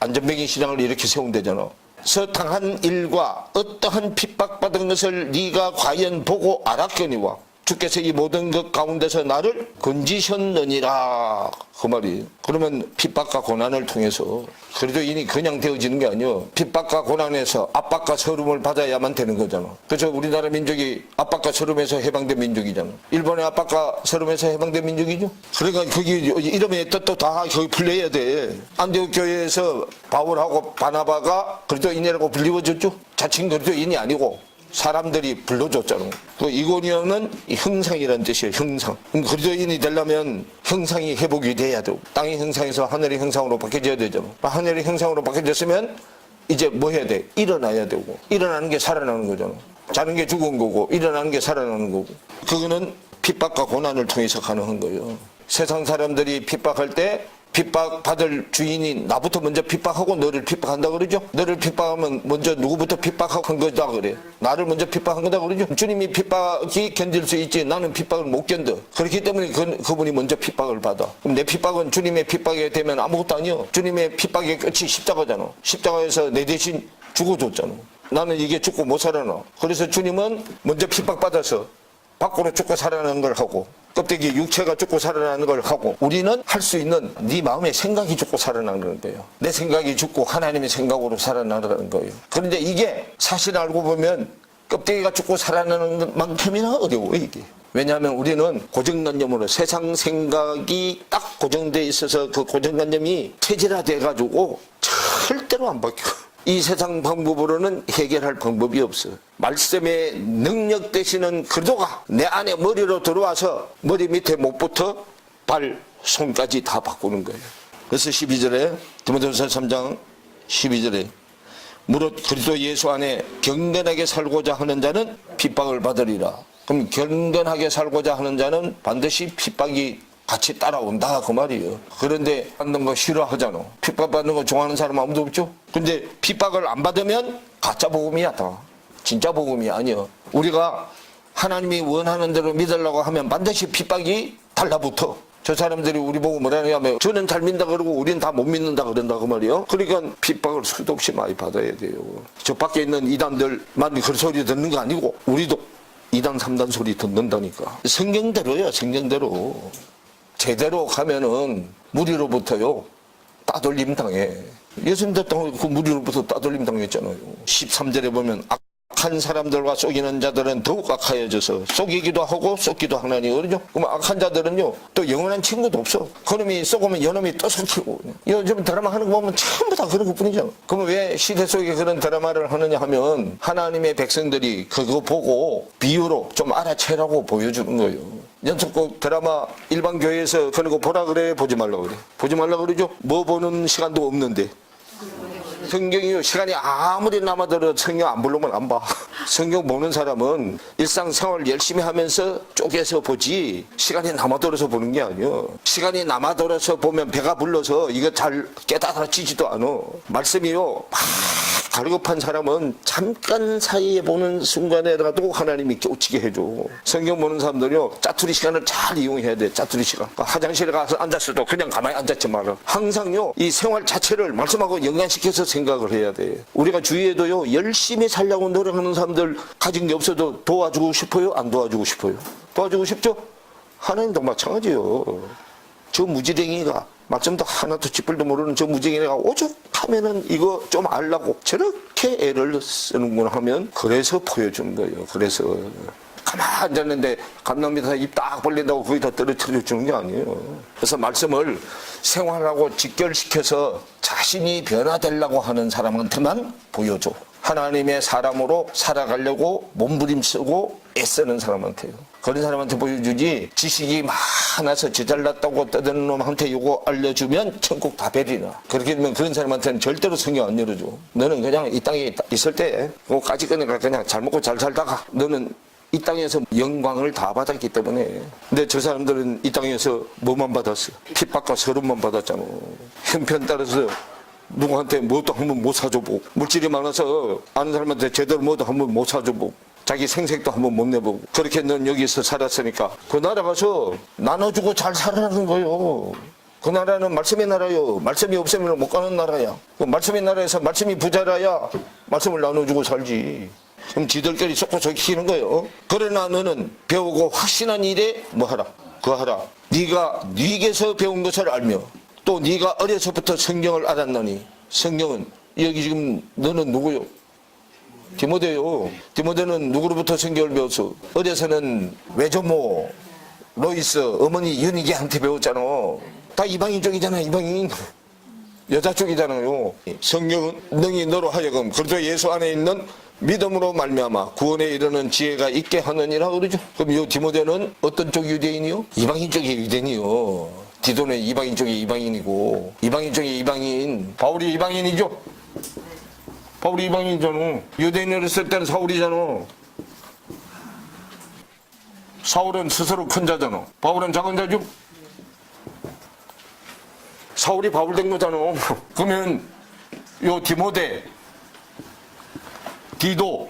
안전뱅이 시장을 이렇게 세운대잖아. 서당한 일과 어떠한 핍박받은 것을 네가 과연 보고 알았거니와 주께서 이 모든 것 가운데서 나를 건지셨느니라 그 말이에요. 그러면 핍박과 고난을 통해서 그리스도인이 그냥 되어지는 게 아니에요. 핍박과 고난에서 압박과 서름을 받아야만 되는 거잖아. 그래서 우리나라 민족이 압박과 서름에서 해방된 민족이잖아. 일본의 압박과 서름에서 해방된 민족이죠. 그러니까 거기 이름의 뜻도 다 거기 불려야 돼. 안디옥 교회에서 바울하고 바나바가 그리스도인이라고 불리워졌죠. 자칭 그리스도인이 아니고 사람들이 불러줬잖아. 그 이고니온은 형상이라는 뜻이에요. 형상. 그럼 그리스도인이 되려면 형상이 회복이 돼야 되고 땅의 형상에서 하늘의 형상으로 바뀌어져야 되잖아. 하늘의 형상으로 바뀌어졌으면 이제 뭐 해야 돼? 일어나야 되고 일어나는 게 살아나는 거잖아. 자는 게 죽은 거고 일어나는 게 살아나는 거고 그거는 핍박과 고난을 통해서 가능한 거예요. 세상 사람들이 핍박할 때 핍박받을 주인이 나부터 먼저 핍박하고 너를 핍박한다 그러죠. 너를 핍박하면 먼저 누구부터 핍박한 거다 그래. 나를 먼저 핍박한 거다 그러죠. 주님이 핍박이 견딜 수 있지 나는 핍박을 못 견뎌. 그렇기 때문에 그분이 먼저 핍박을 받아. 그럼 내 핍박은 주님의 핍박이 되면 아무것도 아니요. 주님의 핍박의 끝이 십자가잖아. 십자가에서 내 대신 죽어줬잖아. 나는 이게 죽고 못 살아나. 그래서 주님은 먼저 핍박받아서 밖으로 죽고 살아나는 걸 하고 껍데기 육체가 죽고 살아나는 걸 하고 우리는 할 수 있는 네 마음의 생각이 죽고 살아나는 거예요. 내 생각이 죽고 하나님의 생각으로 살아나는 거예요. 그런데 이게 사실 알고 보면 껍데기가 죽고 살아나는 만큼이나 어려워 이게. 왜냐하면 우리는 고정관념으로 세상 생각이 딱 고정되어 있어서 그 고정관념이 체질화돼 가지고 절대로 안 바뀌어. 이 세상 방법으로는 해결할 방법이 없어. 말씀의 능력 되시는 그도가 내 안에 머리로 들어와서 머리 밑에 목부터 발, 손까지 다 바꾸는 거예요. 그래서 12절에 디모데후서 3장 12절에 무릇 그리스도 예수 안에 경건하게 살고자 하는 자는 핍박을 받으리라. 그럼 경건하게 살고자 하는 자는 반드시 핍박이 같이 따라온다 그 말이에요. 그런데 받는 거 싫어하잖아. 핍박 받는 거 좋아하는 사람 아무도 없죠. 근데 핍박을 안 받으면 가짜 복음이야 다. 진짜 복음이 아니야. 우리가 하나님이 원하는 대로 믿으려고 하면 반드시 핍박이 달라붙어. 저 사람들이 우리 보고 뭐라 하냐면 저는 잘 믿는다 그러고 우리는 다 못 믿는다 그런다 그 말이요. 그러니까 핍박을 수도 없이 많이 받아야 돼요. 저 밖에 있는 이단들만 그 소리 듣는 거 아니고 우리도 2단 3단 소리 듣는다니까. 성경대로야, 성경대로. 제대로 가면은 무리로부터요 따돌림 당해. 예수님 대통령 그 무리로부터 따돌림 당했잖아요. 13절에 보면 악한 사람들과 속이는 자들은 더욱 악하여져서 속이기도 하고 속기도 하나니 그러죠. 그럼 악한 자들은요 또 영원한 친구도 없어. 그놈이 속으면 요놈이 또 속이고. 요즘 드라마 하는 거 보면 전부 다 그런 것뿐이잖아. 그럼 왜 시대 속에 그런 드라마를 하느냐 하면 하나님의 백성들이 그거 보고 비유로 좀 알아채라고 보여주는 거예요. 연속곡 드라마 일반 교회에서 그런 거 보라 그래 보지 말라 그래. 보지 말라 그러죠. 뭐 보는 시간도 없는데. 성경이요 시간이 아무리 남아들어 성경 안 보려면 안 봐. 성경 보는 사람은 일상생활 열심히 하면서 쪼개서 보지 시간이 남아들어서 보는 게 아니야. 시간이 남아들어서 보면 배가 불러서 이거 잘 깨달아지지도 않아. 말씀이요 막 다르급한 사람은 잠깐 사이에 보는 순간에라도 하나님이 깨우치게 해줘. 성경 보는 사람들이요 짜투리 시간을 잘 이용해야 돼. 짜투리 시간. 화장실에 가서 앉았어도 그냥 가만히 앉았지 마라. 항상요 이 생활 자체를 말씀하고 연관시켜서 생각을 해야 돼. 우리가 주위에도요 열심히 살려고 노력하는 사람들 가진 게 없어도 도와주고 싶어요? 안 도와주고 싶어요? 도와주고 싶죠? 하나님도 마찬가지요. 저 무지랭이가 말씀도 하나도 쥐뿔도 모르는 저 무지랭이가 오죽하면은 이거 좀 알라고 저렇게 애를 쓰는구나 하면 그래서 보여주는 거예요. 그래서 가만히 앉았는데 감독님이 입 딱 벌린다고 거기다 떨어뜨려 주는 게 아니에요. 그래서 말씀을 생활하고 직결시켜서 자신이 변화되려고 하는 사람한테만 보여줘. 하나님의 사람으로 살아가려고 몸부림쓰고 애쓰는 사람한테요. 그런 사람한테 보여주지 지식이 많아서 지잘났다고 떠드는 놈한테 이거 알려주면 천국 다 베리나. 그렇게 되면 그런 사람한테는 절대로 성경 안 열어줘. 너는 그냥 이 땅에 있을 때 그거까지 그냥 잘 먹고 잘 살다가 너는 이 땅에서 영광을 다 받았기 때문에. 근데 저 사람들은 이 땅에서 뭐만 받았어? 핍박과 서름만 받았잖아. 형편 따라서 누구한테 뭐도 한번 못 사줘보고 물질이 많아서 아는 사람한테 제대로 뭐도 한번 못 사줘보고 자기 생색도 한번 못 내보고 그렇게 넌 여기서 살았으니까 그 나라 가서 나눠주고 잘 살아라는 거요. 그 나라는 말씀의 나라요. 말씀이 없으면 못 가는 나라야. 그 말씀의 나라에서 말씀이 부자라야 말씀을 나눠주고 살지. 그럼 지들끼리 쏙쏙 키는 거예요. 그러나 너는 배우고 확신한 일에 뭐 하라? 그거 하라. 네가 네게서 배운 것을 알며 또 네가 어려서부터 성경을 알았느니. 성경은 여기 지금 너는 누구요? 디모데요. 디모데는 누구로부터 성경을 배웠어? 어려서는 외조모 로이스 어머니 윤희기한테 배웠잖아. 다 이방인 쪽이잖아. 이방인 여자 쪽이잖아요. 성경은 능히 너로 하여금 그리스도 예수 안에 있는 믿음으로 말미암아 구원에 이르는 지혜가 있게 하느니라 그러죠. 그럼 이 디모데는 어떤 쪽 유대인이요? 이방인 쪽의 유대인이요. 디도는 이방인 쪽의 이방인이고 이방인 쪽의 이방인. 바울이 이방인이죠. 바울이 이방인이잖아. 유대인으로 쓸 때는 사울이잖아. 사울은 스스로 큰 자잖아. 바울은 작은 자죠. 사울이 바울 된 거잖아. 그러면 요 디모데 디도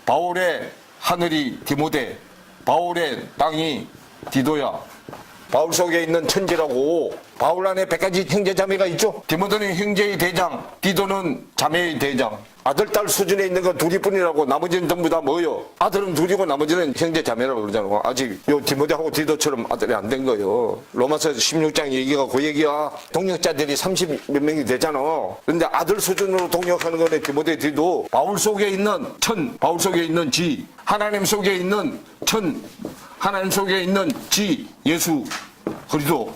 바울의 하늘이 디모데 바울의 땅이 디도야. 바울 속에 있는 천지라고. 바울 안에 100가지 형제 자매가 있죠. 디모데는 형제의 대장, 디도는 자매의 대장. 아들 딸 수준에 있는 건 둘이뿐이라고. 나머지는 전부 다 뭐요? 아들은 둘이고 나머지는 형제 자매라고 그러잖아. 아직 요 디모데하고 디도처럼 아들이 안 된 거예요. 로마서 16장 얘기가 그 얘기야. 동역자들이 30몇 명이 되잖아. 근데 아들 수준으로 동역하는 거는 디모데 디도. 바울 속에 있는 천, 바울 속에 있는 지, 하나님 속에 있는 천, 하나님 속에 있는 지, 예수 그리스도.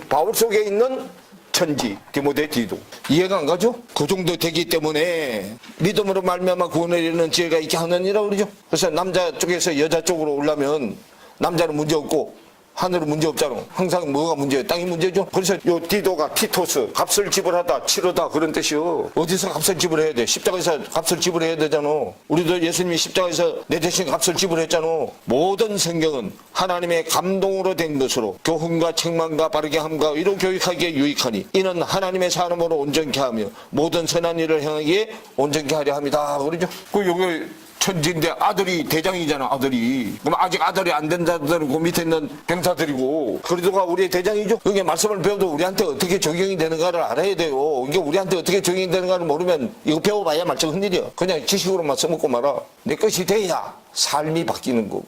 바울 속에 있는 천지, 디모데 디도. 이해가 안 가죠? 그 정도 되기 때문에 믿음으로 말미암아 구원에 이르는 지혜가 있게 하느니라 그러죠. 그래서 남자 쪽에서 여자 쪽으로 오려면 남자는 문제 없고 하늘은 문제 없잖아. 항상 뭐가 문제예요? 땅이 문제죠. 그래서 요 디도가 티토스, 값을 지불하다, 치르다 그런 뜻이요. 어디서 값을 지불해야 돼? 십자가에서 값을 지불해야 되잖아. 우리도 예수님이 십자가에서 내 대신 값을 지불했잖아. 모든 성경은 하나님의 감동으로 된 것으로 교훈과 책망과 바르게 함과 의로 교육하기에 유익하니 이는 하나님의 사람으로 온전케 하며 모든 선한 일을 행하기에 온전케 하려 합니다. 그러죠. 그 요게 천지인데 아들이 대장이잖아, 아들이. 그럼 아직 아들이 안 된 자들은 그 밑에 있는 병사들이고, 그리도가 우리의 대장이죠. 그게 말씀을 배워도 우리한테 어떻게 적용이 되는가를 알아야 돼요. 이게 우리한테 어떻게 적용이 되는가를 모르면 이거 배워봐야 말짱 흔들려. 그냥 지식으로만 써먹고 말아. 내 것이 돼야 삶이 바뀌는 거고,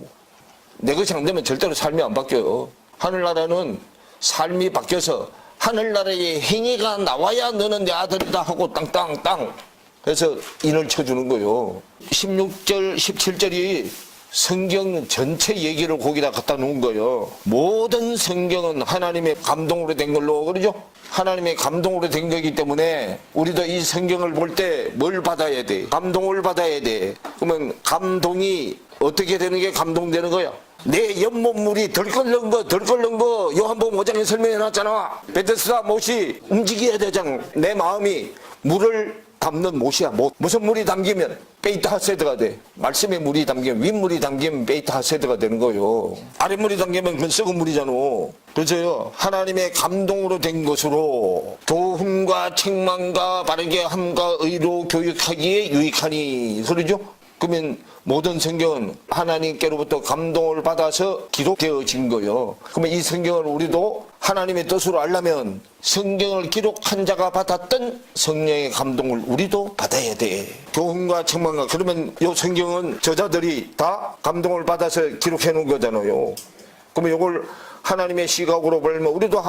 내 것이 안 되면 절대로 삶이 안 바뀌어요. 하늘나라는 삶이 바뀌어서 하늘나라의 행위가 나와야 너는 내 아들이다 하고 땅땅땅 그래서 인을 쳐주는 거예요. 16절 17절이 성경 전체 얘기를 거기다 갖다 놓은 거예요. 모든 성경은 하나님의 감동으로 된 걸로, 그러죠? 하나님의 감동으로 된 거기 때문에 우리도 이 성경을 볼 때 뭘 받아야 돼? 감동을 받아야 돼. 그러면 감동이 어떻게 되는 게 감동되는 거야? 내 연못물이 덜 끓는 거 요한복음 5장에 설명해 놨잖아. 베데스다 못이 움직여야 되잖아. 내 마음이 물을 담는 못이야, 못. 무슨 물이 담기면 베이타 하세드가 돼. 말씀에 물이 담기면, 윗물이 담기면 베이타 하세드가 되는 거예요. 아랫물이 담기면 그건 썩은 물이잖아. 그래서요, 하나님의 감동으로 된 것으로 교훈과 책망과 바르게 함과 의로 교육하기에 유익하니. 그러죠? 그러면 모든 성경은 하나님께로부터 감동을 받아서 기록되어진 거예요. 그러면 이 성경을 우리도 하나님의 뜻으로 알려면 성경을 기록한 자가 받았던 성령의 감동을 우리도 받아야 돼. 교훈과 책망과. 그러면 이 성경은 저자들이 다 감동을 받아서 기록해 놓은 거잖아요. 그러면 이걸 하나님의 시각으로 보면 우리도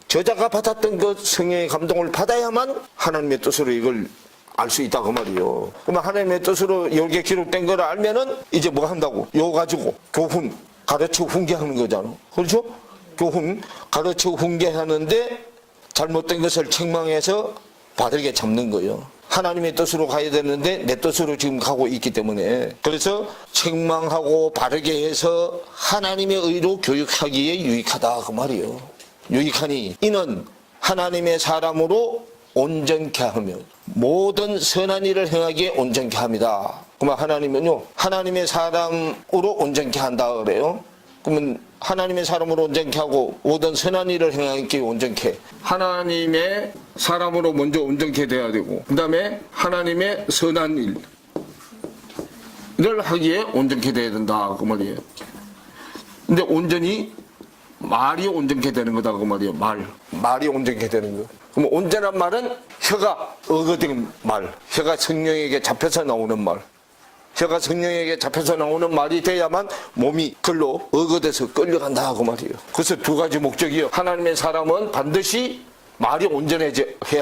저자가 받았던 그 성령의 감동을 받아야만 하나님의 뜻으로 이걸 알 수 있다 그 말이요. 그러면 하나님의 뜻으로 이렇게 기록된 걸 알면은 이제 뭐 한다고? 요 가지고 교훈 가르쳐 훈계하는 거잖아. 그렇죠? 교훈 가르쳐 훈계하는데 잘못된 것을 책망해서 바르게 잡는 거예요. 하나님의 뜻으로 가야 되는데 내 뜻으로 지금 가고 있기 때문에, 그래서 책망하고 바르게 해서 하나님의 의로 교육하기에 유익하다 그 말이에요. 유익하니 이는 하나님의 사람으로 온전케 하며 모든 선한 일을 행하기에 온전케 합니다. 그러면 하나님은요, 하나님의 사람으로 온전케 한다 그래요. 그러면 하나님의 사람으로 온전케 하고 모든 선한 일을 행하기에 온전케. 하나님의 사람으로 먼저 온전케 돼야 되고, 그 다음에 하나님의 선한 일을 하기에 온전케 돼야 된다 그 말이에요. 근데 온전히 말이 온전케 되는 거다 그 말이에요. 말이 온전케 되는 거. 그럼 온전한 말은 혀가 어거된 말, 혀가 성령에게 잡혀서 나오는 말, 혀가 성령에게 잡혀서 나오는 말이 돼야만 몸이 글로 어거돼서 끌려간다 그 말이에요. 그래서 두 가지 목적이요. 하나님의 사람은 반드시 말이 온전해야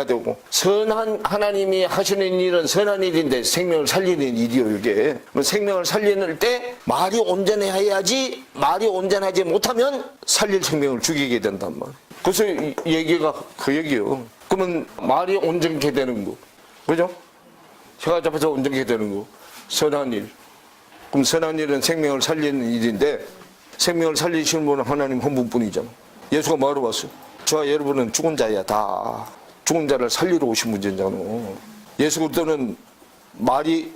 되고, 선한 하나님이 하시는 일은 선한 일인데 생명을 살리는 일이요 이게. 생명을 살리는 때 말이 온전해야지, 말이 온전하지 못하면 살릴 생명을 죽이게 된단 말이에요. 그래서 이 얘기가 그 얘기예요. 그러면 말이 온전케 되는 거, 그죠? 혀가 잡혀서 온전케 되는 거, 선한 일. 그럼 선한 일은 생명을 살리는 일인데 생명을 살리시는 분은 하나님 한 분뿐이잖아. 예수가 뭐하러 왔어요? 저와 여러분은 죽은 자야. 다 죽은 자를 살리러 오신 분이잖아. 예수 그리스도는 말이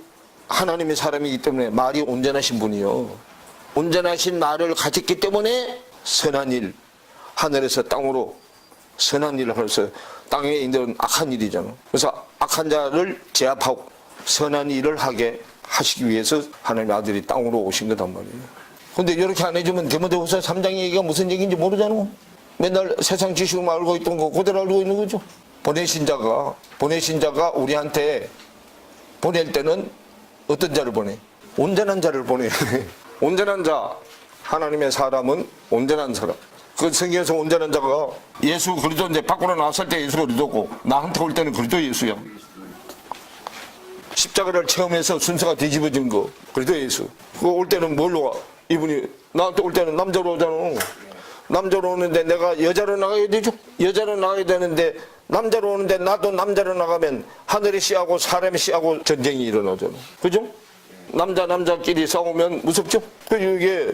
하나님의 사람이기 때문에 말이 온전하신 분이요. 온전하신 말을 가졌기 때문에 선한 일, 하늘에서 땅으로 선한 일을 해서 땅에 있는 악한 일이잖아. 그래서 악한 자를 제압하고 선한 일을 하게 하시기 위해서 하나님의 아들이 땅으로 오신 거단 말이에요. 근데 이렇게 안 해주면 디모데후서 3장 얘기가 무슨 얘기인지 모르잖아. 맨날 세상 지식만 알고 있던 거 그대로 알고 있는 거죠. 보내신 자가 우리한테 보낼 때는 어떤 자를 보내? 온전한 자를 보내. 온전한 자, 하나님의 사람은 온전한 사람. 그 성경에서 온전한 자가 예수 그리스도 이제 밖으로 나왔을 때 예수 그리스도고, 나한테 올 때는 그리스도 예수야. 십자가를 체험해서 순서가 뒤집어진 거 그리스도 예수. 그 올 때는 뭘로 와? 이분이 나한테 올 때는 남자로 오잖아. 남자로 오는데 내가 여자로 나가야 되죠. 여자로 나가야 되는데 남자로 오는데 나도 남자로 나가면 하늘의 씨하고 사람의 씨하고 전쟁이 일어나잖아. 그죠? 남자끼리 싸우면 무섭죠? 그리고 이게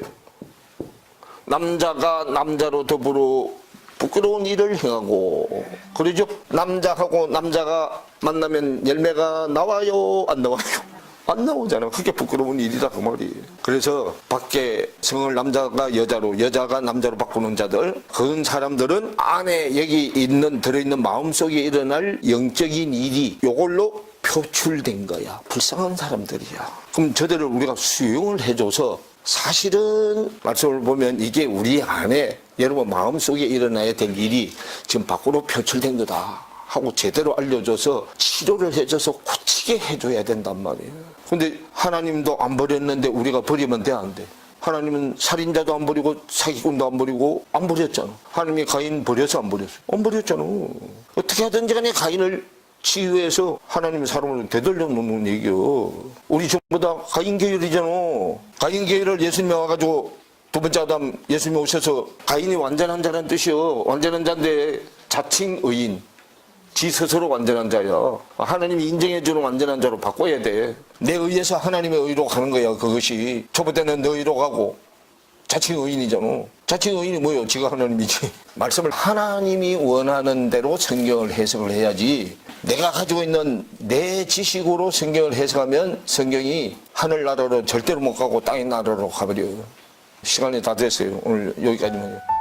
남자가 남자로 더불어 부끄러운 일을 행하고, 그러죠? 남자하고 남자가 만나면 열매가 나와요? 안 나와요? 안 나오잖아. 그게 부끄러운 일이다 그 말이에요. 그래서 밖에 성을 남자가 여자로, 여자가 남자로 바꾸는 자들, 그런 사람들은 안에 여기 들어있는 마음속에 일어날 영적인 일이 요걸로 표출된 거야. 불쌍한 사람들이야. 그럼 저들을 우리가 수용을 해줘서 사실은 말씀을 보면 이게 우리 안에 여러분 마음속에 일어나야 될 일이 지금 밖으로 표출된 거다 하고 제대로 알려줘서 치료를 해줘서 고치게 해줘야 된단 말이에요. 근데 하나님도 안 버렸는데 우리가 버리면 돼, 안 돼? 하나님은 살인자도 안 버리고 사기꾼도 안 버리고 안 버렸잖아. 하나님이 가인 버려서 안 버렸어? 안 버렸잖아. 어떻게 하든지 간에 가인을 치유해서 하나님의 사람을 되돌려 놓는 얘기요. 우리 전부 다 가인 계열이잖아. 가인 계열을 예수님이 와가지고 두 번째 아담 예수님이 오셔서 가인이 완전한 자라는 뜻이요. 완전한 자인데 자칭 의인. 지 스스로 완전한 자야. 하나님이 인정해주는 완전한 자로 바꿔야 돼. 내 의에서 하나님의 의로 가는 거야. 그것이 초보때는 너 의로 가고 자칭 의인이잖아. 자칭 의인이 뭐예요? 지가 하나님이지. 말씀을 하나님이 원하는 대로 성경을 해석을 해야지 내가 가지고 있는 내 지식으로 성경을 해석하면 성경이 하늘나라로 절대로 못 가고 땅의 나라로 가버려요. 시간이 다 됐어요. 오늘 여기까지만요.